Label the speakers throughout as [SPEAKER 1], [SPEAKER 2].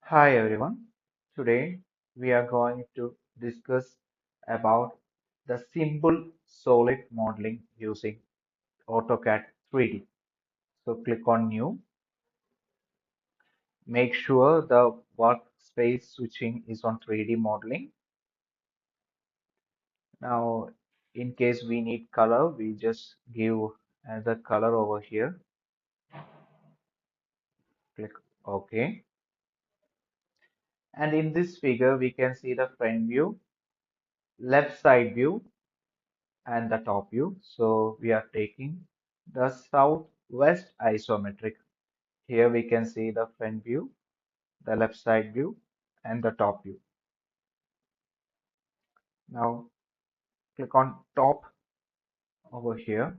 [SPEAKER 1] Hi everyone. Today we are going to discuss about the simple solid modeling using AutoCAD 3D. So click on New. Make sure the workspace switching is on 3D modeling. Now, in case we need color, we just give another color over here. Click OK. And in this figure, we can see the front view, left side view, and the top view. So we are taking the southwest isometric. Here we can see the front view, the left side view, and the top view. Now click on top over here.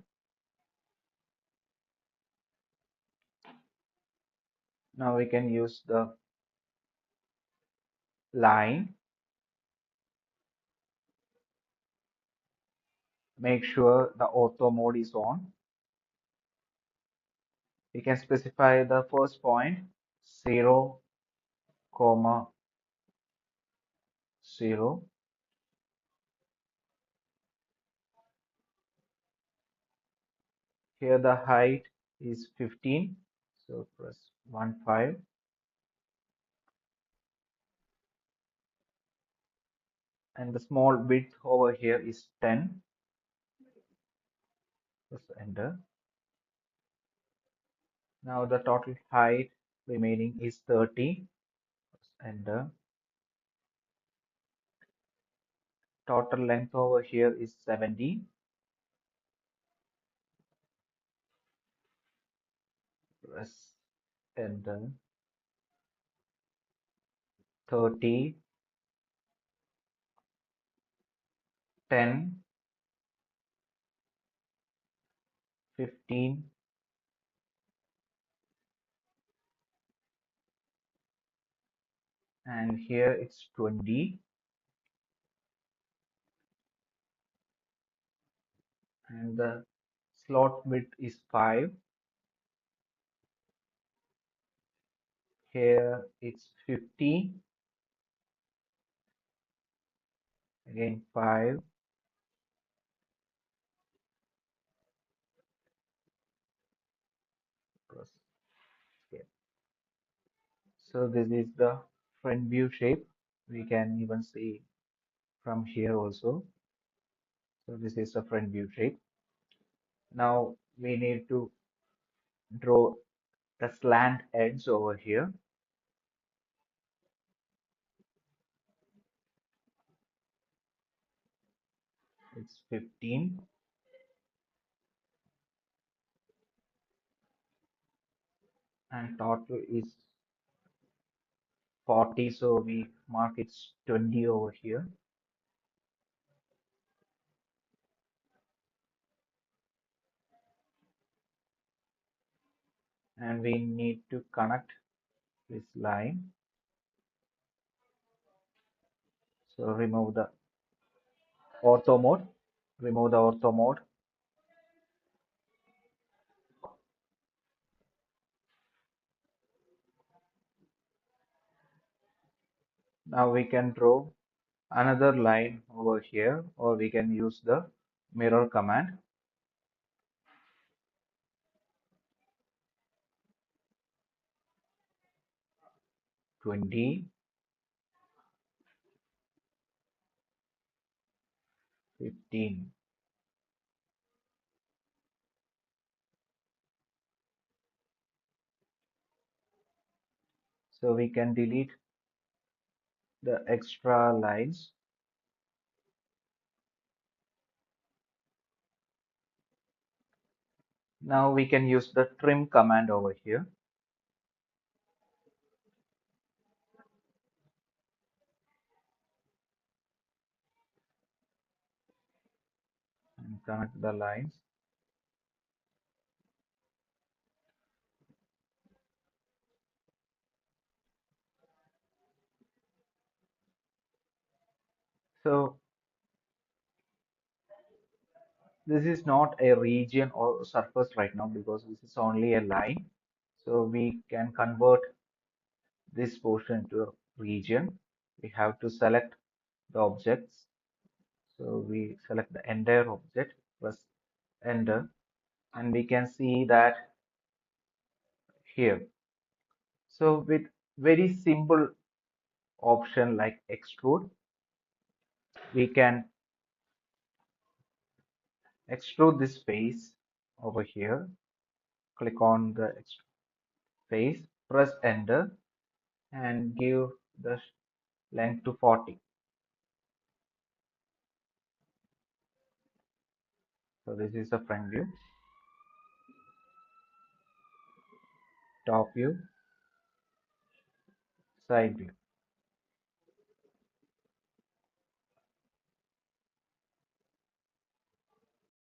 [SPEAKER 1] Now we can use the line. Make sure the auto mode is on. We can specify the first point 0, comma 0. Here the height is 15. So press 15. And the small width over here is 10. Press enter. Now the total height remaining is 30. Press enter. Total length over here is 70. Press enter. 30, 10, 15, and here it's 20, and the slot width is 5. Here it's 50, again 5. Press escape. So this is the front view shape. We can even see from here also. So this is the front view shape. Now we need to draw the slant edge over here. It's 15, and total is 40, so we mark it's 20 over here. And we need to connect this line. So remove the ortho mode. Remove the ortho mode. Now we can draw another line over here, or we can use the mirror command. 20, 15. So we can delete the extra lines. Now we can use the trim command over here. And connect the lines. So this is not a region or surface right now because this is only a line. So we can convert this portion to a region, we have to select the objects. So we select the entire object, press enter, and we can see that here. So with very simple option like extrude, we can extrude this face over here. Click on the face, press enter, and give the length to 40. So this is the front view, top view, side view.